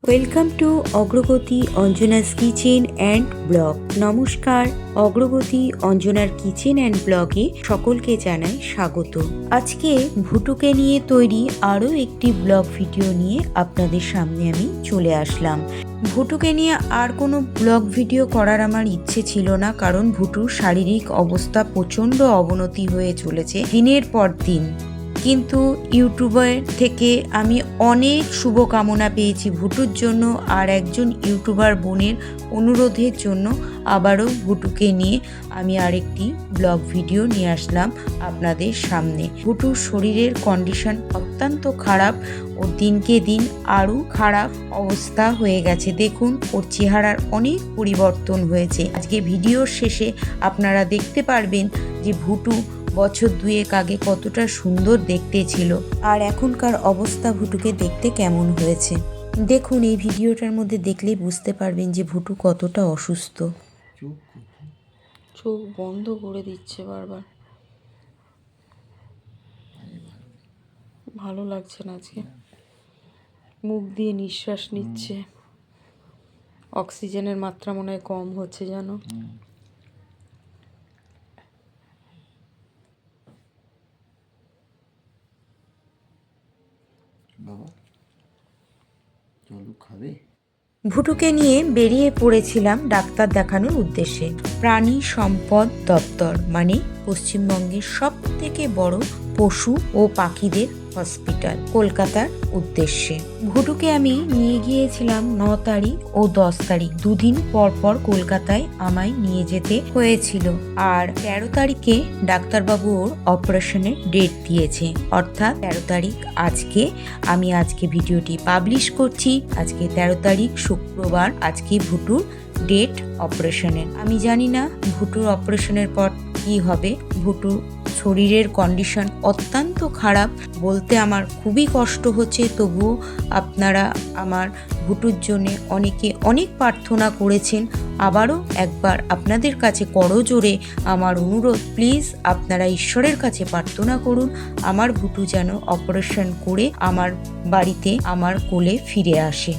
Welcome to অগ্রগতি Anjana's kitchen and blog. নমস্কার, অগ্রগতি অঞ্জনার কিচেন অ্যান্ড ব্লগে সকলকে জানাই স্বাগত। আজকে ভুটুকে নিয়ে তৈরি আরও একটি ব্লগ ভিডিও নিয়ে আপনাদের সামনে আমি চলে আসলাম। ভুটুকে নিয়ে আর কোনো ব্লগ ভিডিও করার আমার ইচ্ছে ছিল না, কারণ ভুটুর শারীরিক অবস্থা প্রচণ্ড অবনতি হয়ে চলেছে দিনের পর দিন। কিন্তু ইউটিউবের থেকে আমি অনেক শুভকামনা পেয়েছি ভুটুর জন্য, আর একজন ইউটিউবার বোনের অনুরোধের জন্য আবারও ভুটুকে নিয়ে আমি আরেকটি ব্লগ ভিডিও নিয়ে আসলাম আপনাদের সামনে। ভুটুর শরীরের কন্ডিশন অত্যন্ত খারাপ, ওর দিনকে দিন আরও খারাপ অবস্থা হয়ে গেছে। দেখুন, ওর চেহারার অনেক পরিবর্তন হয়েছে। আজকে ভিডিওর শেষে আপনারা দেখতে পারবেন যে ভুটু বছর দুয়েক আগে কতটা সুন্দর দেখতে ছিল আর এখনকার অবস্থা ভুটুকে দেখতে কেমন হয়েছে। দেখুন, এই ভিডিওটার মধ্যে দেখলেই বুঝতে পারবেন যে ভুটু কতটা অসুস্থ। চোখ বন্ধ করে দিচ্ছে বারবার, ভালো লাগছে না আজকে। মুখ দিয়ে নিঃশ্বাস নিচ্ছে, অক্সিজেনের মাত্রা মনে হয় কম হচ্ছে জানো। ভুটুকে নিয়ে বেরিয়ে পড়েছিলাম ডাক্তার দেখানোর উদ্দেশ্যে। প্রাণী সম্পদ দপ্তর মানে পশ্চিমবঙ্গের সব থেকে বড় পশু ও পাখিদের হসপিটাল, কলকাতার উদ্দেশ্যে। ভুটুকে আমি নিয়ে গিয়েছিলাম 9 তারিখ ও 10 তারিখ, দুদিন পর পর কলকাতায় আমায় নিয়ে যেতে হয়েছিল। আর 13 তারিখে ডাক্তারবাবু ওর অপারেশনের ডেট দিয়েছে, অর্থাৎ 13 তারিখ আজকে। আমি আজকে ভিডিওটি পাবলিশ করছি, আজকে 13 তারিখ শুক্রবার। আজকে ভুটুর ডেট অপারেশনের। আমি জানি না ভুটুর অপারেশনের পর কি হবে। ভুটুর শরীরের কন্ডিশন অত্যন্ত খারাপ, বলতে আমার খুবই কষ্ট হচ্ছে। তবুও আপনারা আমার ভুটুর জন্য অনেকে অনেক প্রার্থনা করেছেন। আবারও একবার আপনাদের কাছে করজোড়ে আমার অনুরোধ, প্লিজ আপনারা ঈশ্বরের কাছে প্রার্থনা করুন আমার ভুটু যেন অপারেশন করে আমার বাড়িতে আমার কোলে ফিরে আসে।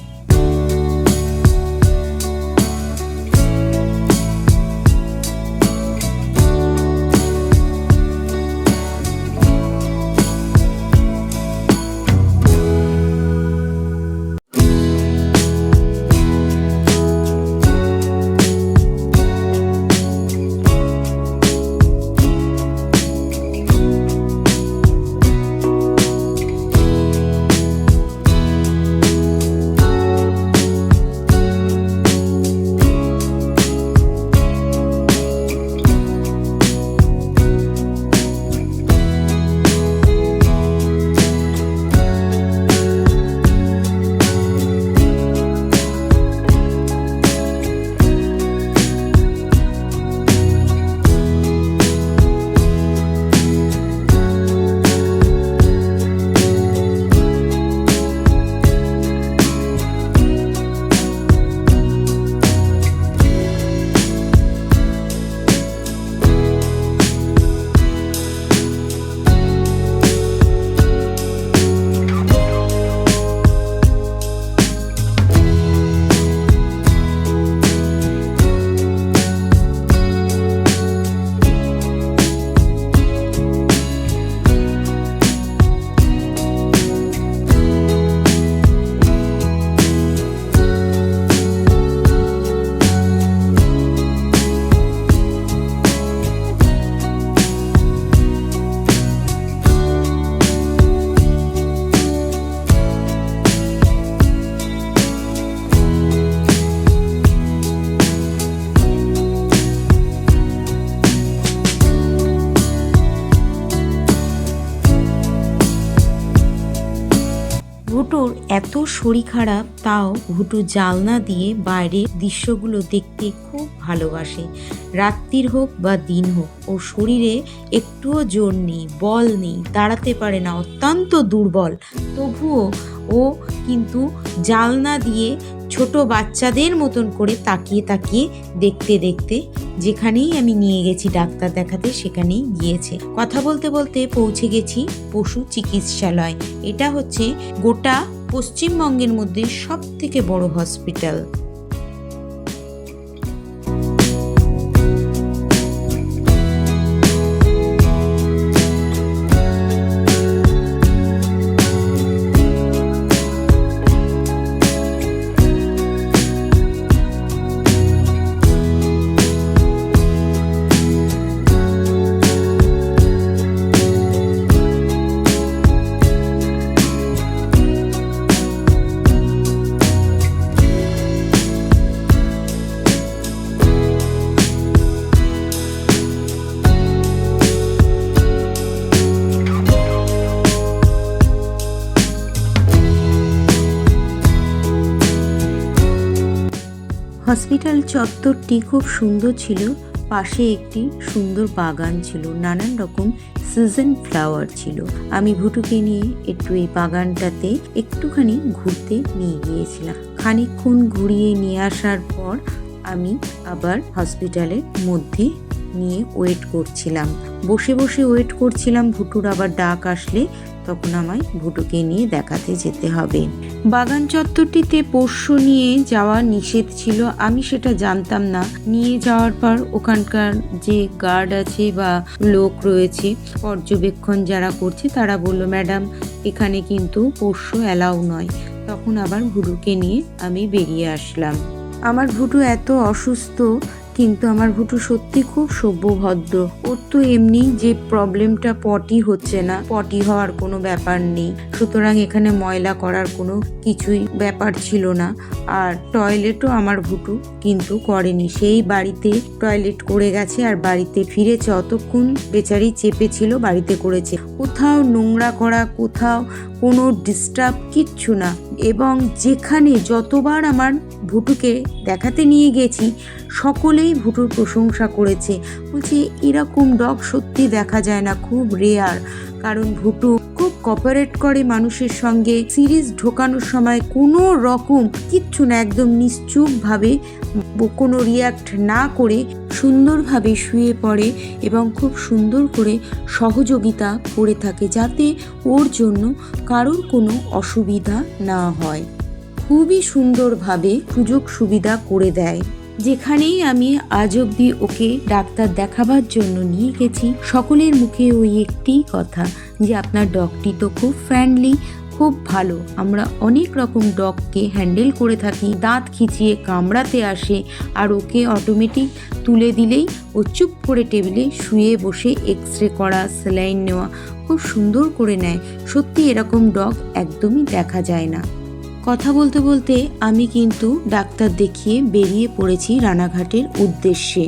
ভুটুর এত শরীর খারাপ, তাও ভুটু জানলা দিয়ে বাইরের দৃশ্যগুলো দেখতে খুব ভালোবাসে। রাত্রির হোক বা দিন হোক, ওর শরীরে একটুও জোর নেই, বল নেই, দাঁড়াতে পারে না, অত্যন্ত দুর্বল। তবুও ও কিন্তু জানলা দিয়ে ছোট বাচ্চাদের মতন করে তাকিয়ে তাকিয়ে দেখতে দেখতে যেখানেই আমি নিয়ে গেছি ডাক্তার দেখাতে সেখানেই গিয়েছে। কথা বলতে বলতে পৌঁছে গেছি পশু চিকিৎসালয়। এটা হচ্ছে গোটা পশ্চিমবঙ্গের মধ্যে সবথেকে বড় হসপিটাল। হসপিটাল চত্বরটি খুব সুন্দর ছিল। পাশে একটি সুন্দর বাগান ছিল, নানান রকম সিজন ফ্লাওয়ার ছিল। আমি ভুটুকে নিয়ে একটু এই বাগানটাতে একটুখানি ঘুরতে নিয়ে গিয়েছিলাম। খানিকক্ষণ ঘুরিয়ে নিয়ে আসার পর আমি আবার হসপিটালের মধ্যে নিয়ে ওয়েট করছিলাম। বসে বসে ওয়েট করছিলাম ভুটুর আবার ডাক আসলে তখন আমায় ভুটুকে নিয়ে দেখাতে যেতে হবে। বাগান চত্বরটিতে পোষ্য নিয়ে যাওয়া নিষেধ ছিল, আমি সেটা জানতাম না। নিয়ে যাওয়ার পর ওখানকার যে গার্ড আছে বা লোক রয়েছে পর্যবেক্ষণ যারা করছে তারা বলল, ম্যাডাম এখানে কিন্তু পোষ্য অ্যালাউ নয়। তখন আবার ভুটুকে নিয়ে আমি বেরিয়ে আসলাম। আমার ভুটু এত অসুস্থ, কিন্তু আমার ভুটু সত্যি খুব সভ্যভদ্র। ওর তো এমনি যে প্রবলেমটা পটি হচ্ছে না, পটি হওয়ার কোনো ব্যাপার নেই, সুতরাং এখানে ময়লা করার কোনো কিছুই ব্যাপার ছিল না। আর টয়লেটও আমার ভুটু কিন্তু করেনি, সেই বাড়িতে টয়লেট করে গেছে আর বাড়িতে ফিরেছে। অতক্ষণ বেচারি চেপে ছিল, বাড়িতে করেছে। কোথাও নোংরা করা, কোথাও কোনো ডিস্টার্ব, কিচ্ছু না। এবং যেখানে যতবার আমার ভুটুকে দেখাতে নিয়ে গেছি সকলেই ভুটুর প্রশংসা করেছে, বলছে এরকম ডগ সত্যি দেখা যায় না, খুব রেয়ার। কারণ ভুটু খুব কোঅপারেট করে মানুষের সঙ্গে। সিরিজ ঢোকানোর সময় কোনো রকম কিচ্ছু না, একদম নিশ্চুপভাবে কোনো রিয়াক্ট না করে সুন্দরভাবে শুয়ে পড়ে এবং খুব সুন্দর করে সহযোগিতা করে থাকে, যাতে ওর জন্য কারোর কোনো অসুবিধা না হয়। খুবই সুন্দরভাবে সুযোগ সুবিধা করে দেয়। যেখানেই আমি আজ অব্দি ওকে ডাক্তার দেখাবার জন্য নিয়ে গেছি, সকলের মুখে ওই একটি কথা যে আপনার ডগটি তো খুব ফ্রেন্ডলি, খুব ভালো। আমরা অনেক রকম ডগকে হ্যান্ডেল করে থাকি, দাঁত খিচিয়ে কামড়াতে আসে, আর ওকে অটোমেটিক তুলে দিলেই ও চুপ করে টেবিলে শুয়ে বসে এক্সরে করা, স্যালাইন নেওয়া খুব সুন্দর করে নেয়। সত্যি এরকম ডগ একদমই দেখা যায় না। কথা বলতে বলতে আমি কিন্তু ডাক্তার দেখিয়ে বেরিয়ে পড়েছি রানাঘাটের উদ্দেশ্যে।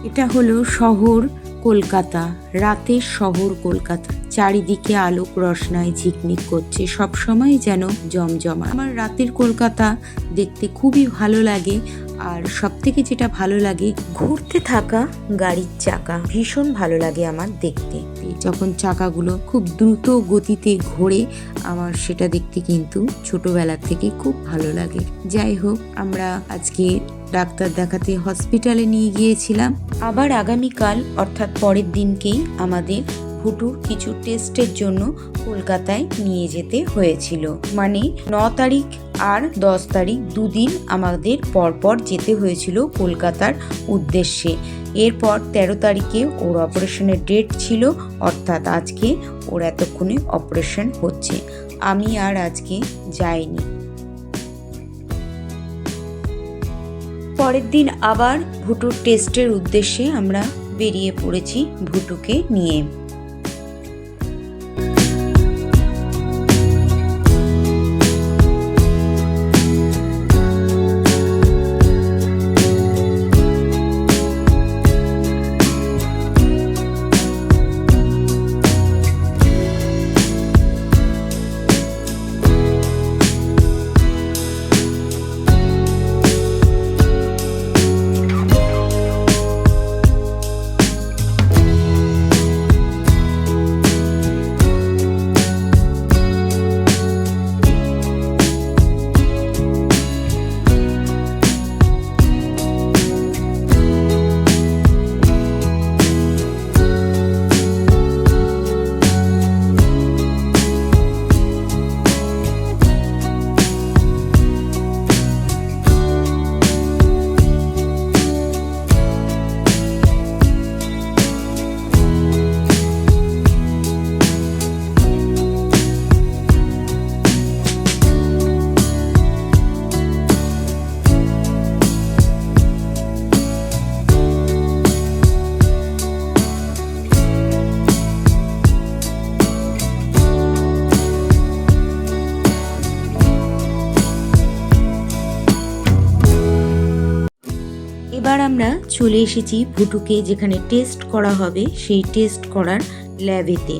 এটা হলো শহর কলকাতা, রাতের শহর কলকাতা। চারিদিকে আলোক রসনায় ঝিকমিক করছে, সবসময় যেন জমজমা। আমার রাতের কলকাতা দেখতে খুবই ভালো লাগে। আর সব থেকে যেটা ভালো লাগে, ঘুরতে থাকা গাড়ির চাকা ভীষণ ভালো লাগে আমার দেখতে। যখন চাকাগুলো খুব দ্রুত গতিতে ঘোরে, আমার সেটা দেখতে কিন্তু ছোটবেলা থেকে খুব ভালো লাগে। যাই হোক, আমরা আজকে ডাক্তার দেখাতে হসপিটালে নিয়ে গিয়েছিলাম। আবার আগামীকাল অর্থাৎ পরের দিনকেই আমাদের ভুটুর কিছু টেস্টের জন্য কলকাতায় নিয়ে যেতে হয়েছিল। মানে 9 তারিখ আর 10 তারিখ দুদিন আমাদের পরপর যেতে হয়েছিল কলকাতার উদ্দেশ্যে। এরপর 13 তারিখে ওর অপারেশনের ডেট ছিল, অর্থাৎ আজকে ওর এতক্ষণে অপারেশন হচ্ছে। আমি আর আজকে যাইনি। পরের দিন আবার ভুটুর টেস্টের উদ্দেশ্যে আমরা বেরিয়ে পড়েছি ভুটুকে নিয়ে। এবার আমরা চলে এসেছি ভুটুকে যেখানে টেস্ট করা হবে সেই টেস্ট করার ল্যাবেতে।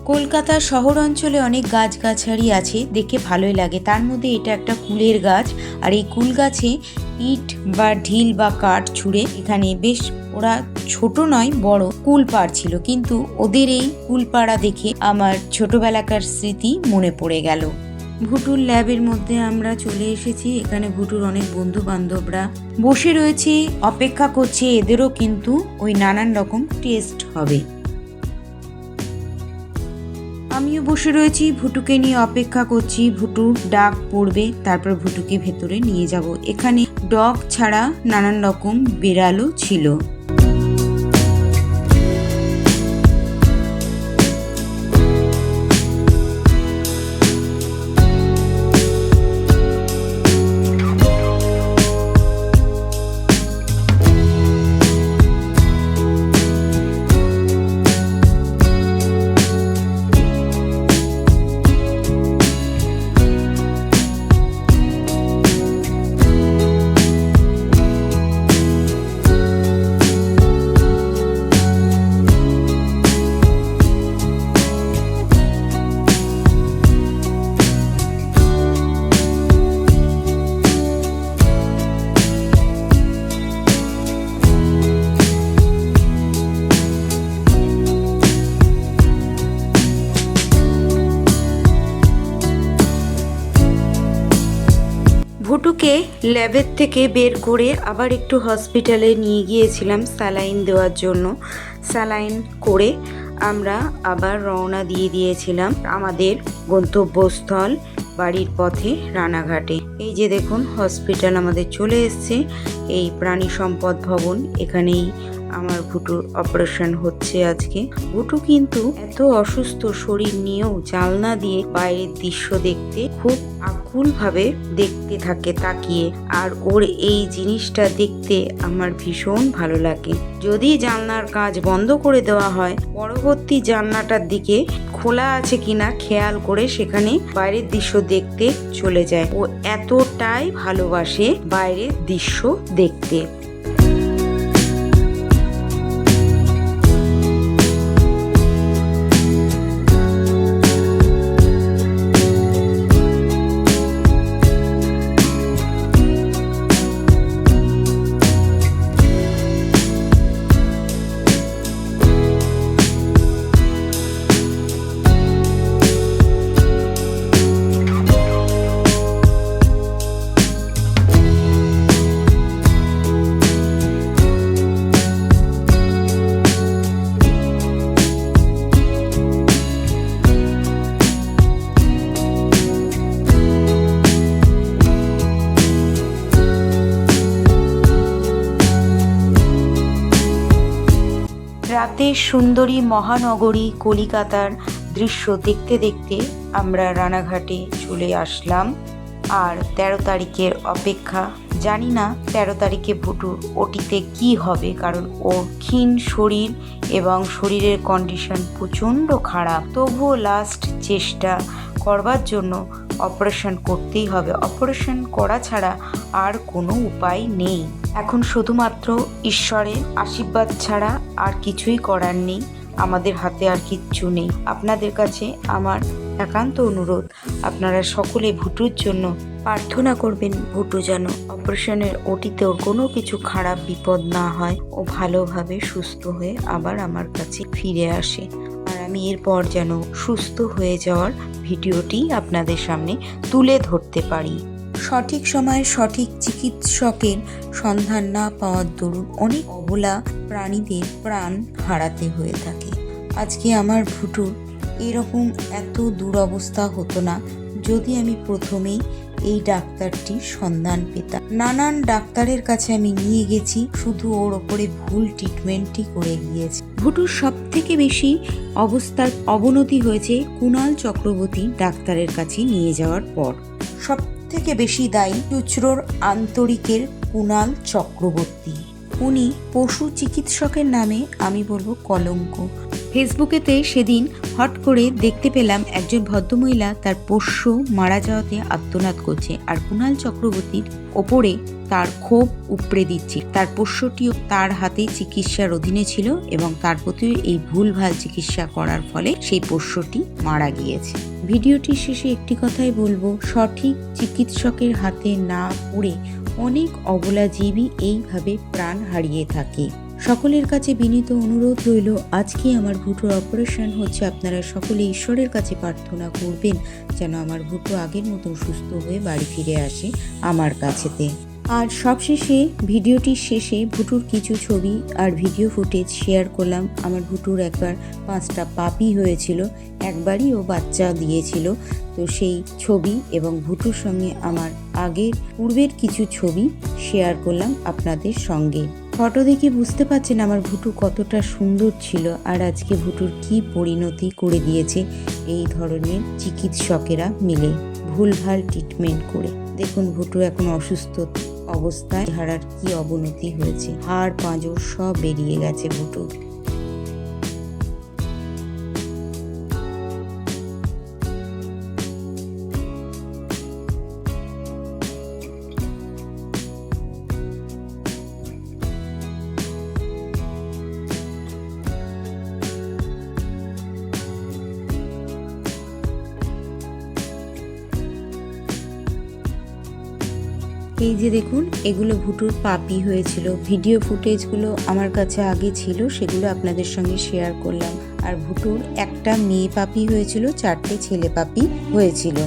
কলকাতা শহর অঞ্চলে অনেক গাছগাছালি আছে, দেখে ভালোই লাগে। তার মধ্যে এটা একটা কুলের গাছ, আর এই কুল গাছে ইট বা ঢিল বা কাঠ ছুঁড়ে এখানে বেশ, ওরা ছোট নয় বড় কুল পাড়ছিল, কিন্তু ওদের এই কুল পাড়া দেখে আমার ছোটবেলাকার স্মৃতি মনে পড়ে গেল। ভুটুর ল্যাবের মধ্যে আমরা চলে এসেছি। এখানে ভুটুর অনেক বন্ধু বান্ধবরা বসে রয়েছে, অপেক্ষা করছে, এদেরও কিন্তু ওই নানান রকম টেস্ট হবে। আমিও বসে রয়েছি, ভুটুকে নিয়ে অপেক্ষা করছি। ভুটুর ডাক পড়বে, তারপর ভুটুকে ভেতরে নিয়ে যাব। এখানে ডগ ছাড়া নানান রকম বিড়ালও ছিল। ভুটুকে ল্যাবের থেকে বের করে আবার একটু হসপিটালে নিয়ে গিয়েছিলাম স্যালাইন দেওয়ার জন্য। স্যালাইন করে আমরা আবার রওনা দিয়ে দিয়েছিলাম আমাদের গন্তব্যস্থল বাড়ির পথে রানাঘাটে। এই যে দেখুন হসপিটাল আমাদের চলে এসছে, এই প্রাণী সম্পদ ভবন। এখানেই আমার ভুটুর অপারেশন হচ্ছে আজকে। ভুটু কিন্তু এত অসুস্থ শরীর নিয়েও জানলা দিয়ে বাইরের দৃশ্য দেখতে খুব আকুল ভাবে দেখতে থাকে তাকিয়ে, আর ওর এই জিনিসটা দেখতে আমার ভীষণ ভালো লাগে। যদি জানলার কাজ বন্ধ করে দেওয়া হয়, পরবর্তী জানলাটার দিকে খোলা আছে কিনা খেয়াল করে সেখানে বাইরের দৃশ্য দেখতে চলে যায়। ও এতটাই ভালোবাসে বাইরের দৃশ্য দেখতে। রাতের সুন্দরী মহানগরী কলিকাতার দৃশ্য দেখতে দেখতে আমরা রানাঘাটে চলে আসলাম। আর 13 তারিখের অপেক্ষা। জানি না 13 তারিখে ভুটুর ওটিতে কি হবে, কারণ ওর ক্ষীণ শরীর এবং শরীরের কন্ডিশন প্রচণ্ড খারাপ। তবুও লাস্ট চেষ্টা করবার জন্য অপারেশন করতেই হবে। অপারেশন করা ছাড়া আর কোনো উপায় নেই। এখন শুধুমাত্র ঈশ্বরের আশীর্বাদ ছাড়া আর কিছুই করার নেই। আমাদের হাতে আর কিচ্ছু নেই। আপনাদের কাছে আমার একান্ত অনুরোধ, আপনারা সকলে ভুটুর জন্য প্রার্থনা করবেন। ভুটু যেন অপারেশনের ওটিতেও কোনো কিছু খারাপ বিপদ না হয়, ও ভালোভাবে সুস্থ হয়ে আবার আমার কাছে ফিরে আসে। আর আমি এরপর যেন সুস্থ হয়ে যাওয়ার ভিডিওটি আপনাদের সামনে তুলে ধরতে পারি। সঠিক সময়ে সঠিক চিকিৎসকের সন্ধান না পাওয়ার দরুন অনেক অবলা প্রাণীদের প্রাণ হারাতে হয়ে থাকে। আজকে আমার ভুটুর এরকম এত দুরবস্থা হতো না যদি আমি প্রথমেই এই ডাক্তারটির সন্ধান পেতাম। নানান ডাক্তারের কাছে আমি নিয়ে গেছি, শুধু ওর ওপরে ভুল ট্রিটমেন্টই করে গিয়েছে। ভুটুর সব থেকে বেশি অবস্থার অবনতি হয়েছে কুণাল চক্রবর্তী ডাক্তারের কাছে নিয়ে যাওয়ার পর। সব থেকে বেশি দায়ী চুচড়োর আন্তরিকের কুণাল চক্রবর্তী। উনি পশু চিকিৎসকের নামে আমি বলবো কলঙ্ক। ফেসবুকেতে সেদিন হট করে দেখতে পেলাম একজন ভদ্রমহিলা তার পোষ্য মারা যাওয়াতে আর্তনাদ করছে, আর কুণাল চক্রবর্তীর ওপরে তার ক্ষোভ উপড়ে দিচ্ছি। তার পোষ্যটিও তার হাতে চিকিৎসার অধীনে ছিল এবং তার প্রতি এই ভুলভাল চিকিৎসা করার ফলে সেই পোষ্যটি মারা গিয়েছে। ভিডিওটির শেষে একটি কথাই বলবো, সঠিক চিকিৎসকের হাতে না পড়ে অনেক অবলা জীবই এইভাবে প্রাণ হারিয়ে থাকে। সকলের কাছে বিনীত অনুরোধ রইল, আজকে আমার ভুটুর অপারেশন হচ্ছে, আপনারা সকলে ঈশ্বরের কাছে প্রার্থনা করবেন যেন আমার ভুটু আগের মতন সুস্থ হয়ে বাড়ি ফিরে আসে আমার কাছেতে। আর সবশেষে ভিডিওটির শেষে ভুটুর কিছু ছবি আর ভিডিও ফুটেজ শেয়ার করলাম। আমার ভুটুর একবার 5টা পাপি হয়েছিল, একবারই ও বাচ্চা দিয়েছিল, তো সেই ছবি এবং ভুটুর সঙ্গে আমার পূর্বের কিছু ছবি শেয়ার করলাম আপনাদের সঙ্গে। ফটো দেখে বুঝতে পারছেন আমার ভুটু কতটা সুন্দর ছিল আর আজকে ভুটুর কি পরিণতি করে দিয়েছে এই ধরনের চিকিৎসকেরা মিলে ভুলভাল ট্রিটমেন্ট করে। দেখুন ভুটু এখন অসুস্থ অবস্থায়, হাড়ার কি অবনতি হয়েছে, হাড় পাঁজর সব বেরিয়ে গেছে ভুটুর। এই যে দেখুন, এগুলো ভুটুর পাপি হয়েছিল। ভিডিও ফুটেজগুলো আমার কাছে আগে ছিল, সেগুলো আপনাদের সঙ্গে শেয়ার করলাম। আর ভুটুর একটা মেয়ে পাপি হয়েছিল, 4টে ছেলে পাপি হয়েছিল।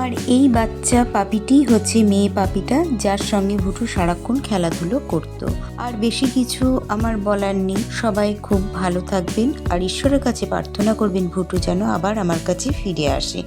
আর এই বাচ্চা পাপিটি হচ্ছে মেয়ে পাপিটা, যার সঙ্গে ভুটু সারাক্ষণ খেলাধুলো করত। আর বেশি কিছু আমার বলার নেই। সবাই খুব ভালো থাকবেন আর ঈশ্বরের কাছে প্রার্থনা করবেন ভুটু যেন আবার আমার কাছে ফিরে আসে।